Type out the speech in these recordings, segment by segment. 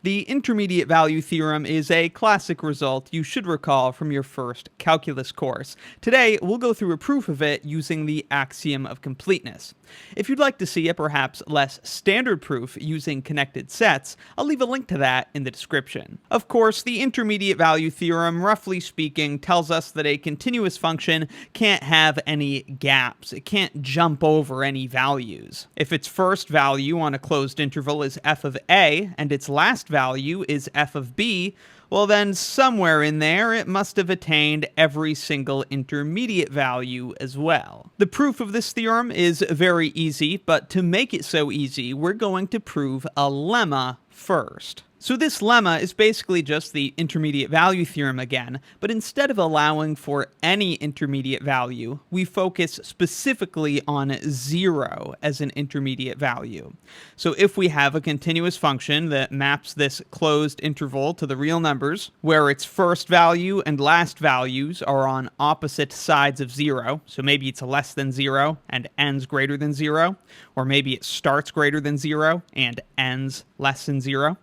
The intermediate value theorem is a classic result you should recall from your first calculus course. Today, we'll go through a proof of it using the axiom of completeness. If you'd like to see a perhaps less standard proof using connected sets, I'll leave a link to that in the description. Of course, the intermediate value theorem, roughly speaking, tells us that a continuous function can't have any gaps. It can't jump over any values. If its first value on a closed interval is f of a, and its last value is f of b, well then somewhere in there it must have attained every single intermediate value as well. The proof of this theorem is very easy, but to make it so easy, we're going to prove a lemma first. So this lemma is basically just the intermediate value theorem again, but instead of allowing for any intermediate value, we focus specifically on 0 as an intermediate value. So if we have a continuous function that maps this closed interval to the real numbers, where its first value and last values are on opposite sides of 0, so maybe it's less than 0 and ends greater than 0, or maybe it starts greater than 0 and ends less than 0.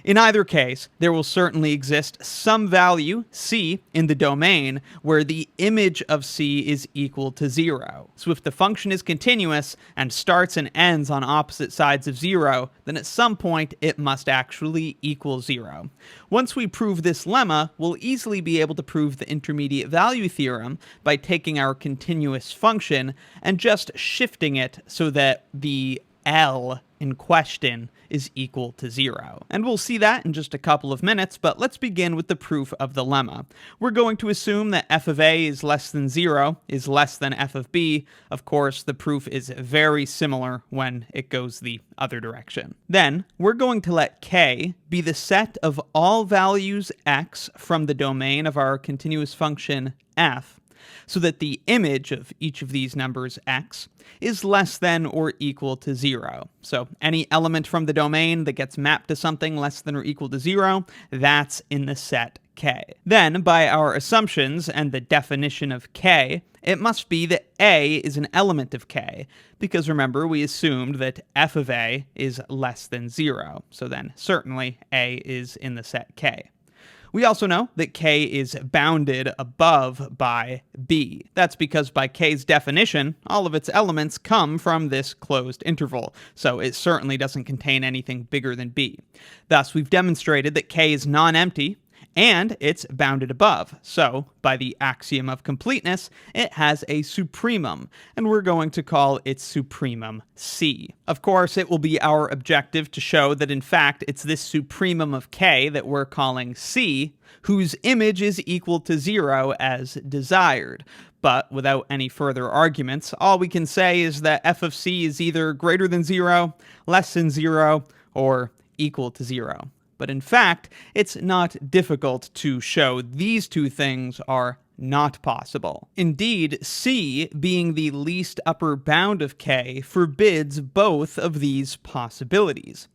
In either case, there will certainly exist some value, c, in the domain where the image of c is equal to 0. So if the function is continuous and starts and ends on opposite sides of 0, then at some point it must actually equal 0. Once we prove this lemma, we'll easily be able to prove the intermediate value theorem by taking our continuous function and just shifting it so that the L in question is equal to 0. And we'll see that in just a couple of minutes, but let's begin with the proof of the lemma. We're going to assume that f of a is less than 0 is less than f of b. Of course, the proof is very similar when it goes the other direction. Then, we're going to let k be the set of all values x from the domain of our continuous function f, so that the image of each of these numbers x is less than or equal to 0. So any element from the domain that gets mapped to something less than or equal to 0, that's in the set k. Then, by our assumptions and the definition of k, it must be that a is an element of k, because remember, we assumed that f of a is less than 0. So then, certainly, a is in the set k. We also know that k is bounded above by b. That's because by k's definition, all of its elements come from this closed interval, so it certainly doesn't contain anything bigger than b. Thus, we've demonstrated that k is non-empty, and it's bounded above. So, by the axiom of completeness, it has a supremum, and we're going to call its supremum c. Of course, it will be our objective to show that in fact it's this supremum of k that we're calling c, whose image is equal to 0 as desired. But without any further arguments, all we can say is that f of c is either greater than 0, less than 0, or equal to 0. But in fact, it's not difficult to show these two things are not possible. Indeed, c, being the least upper bound of k, forbids both of these possibilities.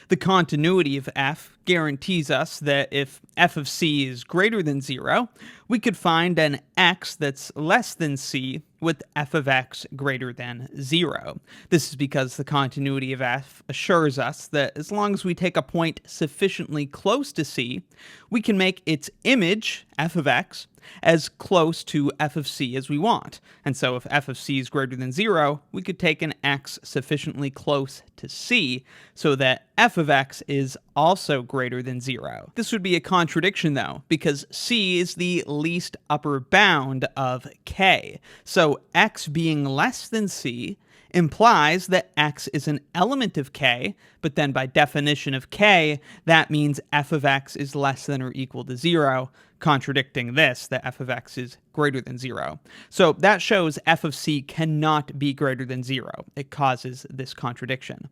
The continuity of f guarantees us that if f of c is greater than 0, we could find an x that's less than c with f of x greater than 0. This is because the continuity of f assures us that as long as we take a point sufficiently close to c, we can make its image, f of x, as close to f of c as we want. And so if f of c is greater than 0, we could take an x sufficiently close to c so that f of x is also greater than 0. This would be a contradiction though, because c is the least upper bound of k. So x being less than c implies that x is an element of k, but then by definition of k, that means f of x is less than or equal to 0, contradicting this, that f of x is greater than 0. So that shows f of c cannot be greater than 0. It causes this contradiction.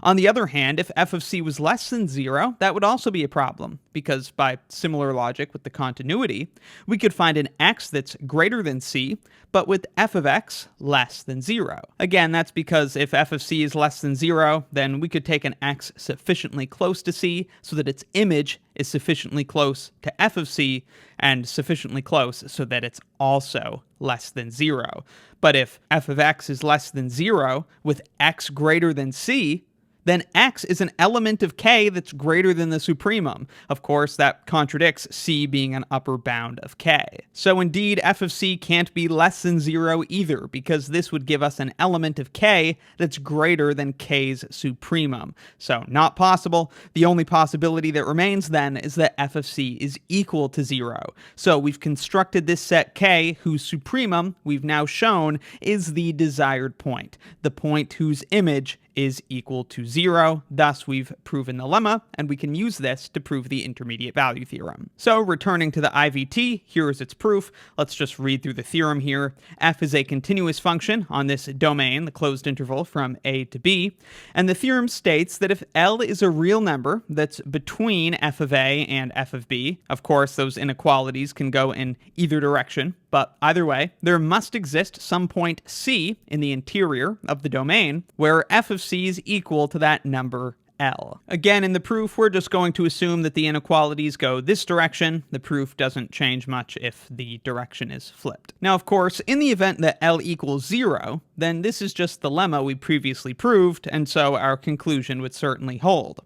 On the other hand, if f of c was less than 0, that would also be a problem, because by similar logic with the continuity, we could find an x that's greater than c, but with f of x less than 0. Again, that's because if f of c is less than 0, then we could take an x sufficiently close to c so that its image is sufficiently close to f of c, and sufficiently close so that it's also less than 0. But if f of x is less than 0 with x greater than c, then x is an element of k that's greater than the supremum. Of course, that contradicts c being an upper bound of k. So indeed, f of c can't be less than 0 either, because this would give us an element of k that's greater than k's supremum. So not possible. The only possibility that remains then is that f of c is equal to 0. So we've constructed this set k whose supremum we've now shown is the desired point, the point whose image is equal to 0. Thus, we've proven the lemma, and we can use this to prove the intermediate value theorem. So returning to the IVT, here is its proof. Let's just read through the theorem here. F is a continuous function on this domain, the closed interval from a to b, and the theorem states that if L is a real number that's between f of a and f of b, of course those inequalities can go in either direction, but either way, there must exist some point c in the interior of the domain where f of c is equal to that number L. Again, in the proof, we're just going to assume that the inequalities go this direction. The proof doesn't change much if the direction is flipped. Now, of course, in the event that L equals 0, then this is just the lemma we previously proved, and so our conclusion would certainly hold.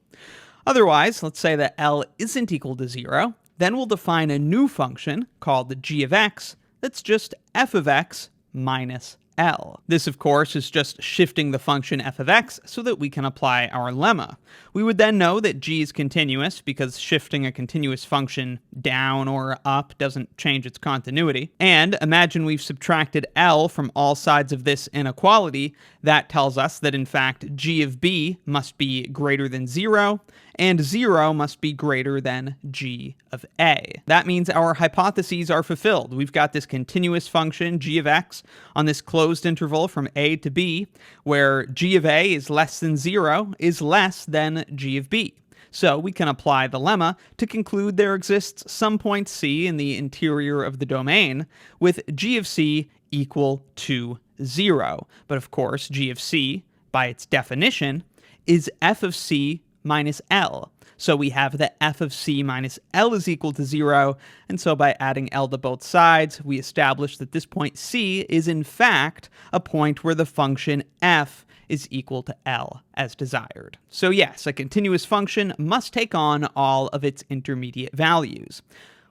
Otherwise, let's say that L isn't equal to 0, then we'll define a new function called the g of x that's just f of x minus L. This, of course, is just shifting the function f of x so that we can apply our lemma. We would then know that g is continuous because shifting a continuous function down or up doesn't change its continuity. And imagine we've subtracted L from all sides of this inequality. That tells us that, in fact, g of b must be greater than 0, and 0 must be greater than g of a. That means our hypotheses are fulfilled. We've got this continuous function, g of x, on this closed interval from a to b, where g of a is less than 0 is less than g of b. So we can apply the lemma to conclude there exists some point c in the interior of the domain with g of c equal to 0. But of course, g of c, by its definition, is f of c minus L. So we have that f of c minus L is equal to 0, and so by adding L to both sides, we establish that this point c is in fact a point where the function f is equal to L as desired. So yes, a continuous function must take on all of its intermediate values.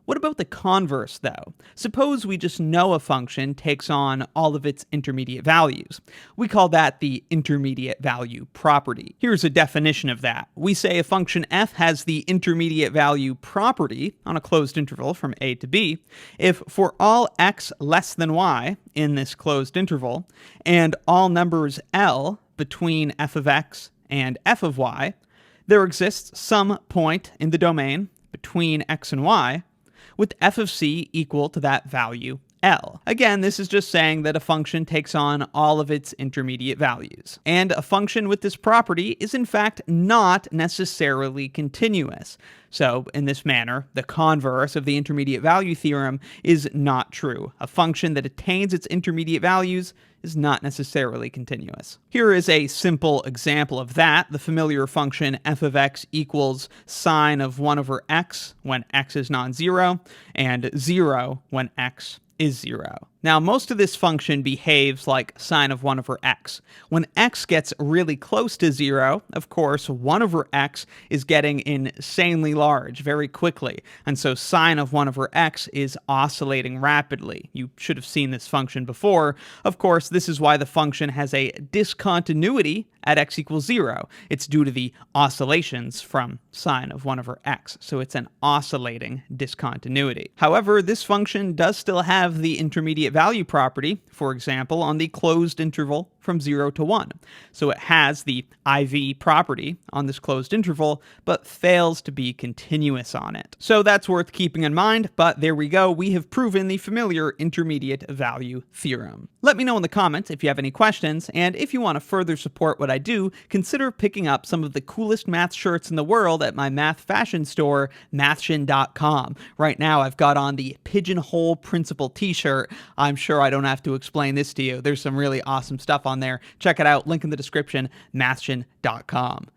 What about the converse, though? Suppose we just know a function takes on all of its intermediate values. We call that the intermediate value property. Here's a definition of that. We say a function f has the intermediate value property on a closed interval from a to b if for all x less than y in this closed interval and all numbers L between f of x and f of y, there exists some point in the domain between x and y with f of c equal to that value L. Again, this is just saying that a function takes on all of its intermediate values. And a function with this property is in fact not necessarily continuous. So in this manner, the converse of the intermediate value theorem is not true. A function that attains its intermediate values is not necessarily continuous. Here is a simple example of that. The familiar function f of x equals sine of 1 over x when x is non-zero, and 0 when x is 0. Now, most of this function behaves like sine of 1 over x. When x gets really close to 0, of course, 1 over x is getting insanely large very quickly, and so sine of 1 over x is oscillating rapidly. You should have seen this function before. Of course, this is why the function has a discontinuity at x equals 0. It's due to the oscillations from sine of 1 over x, so it's an oscillating discontinuity. However, this function does still have the intermediate value property, for example, on the closed interval from 0 to 1. So it has the IV property on this closed interval, but fails to be continuous on it. So that's worth keeping in mind, but there we go. We have proven the familiar intermediate value theorem. Let me know in the comments if you have any questions, and if you want to further support what I do, consider picking up some of the coolest math shirts in the world at my math fashion store, mathshin.com. Right now, I've got on the Pigeonhole Principle t-shirt. I'm sure I don't have to explain this to you. There's some really awesome stuff on there. Check it out. Link in the description, mathshin.com.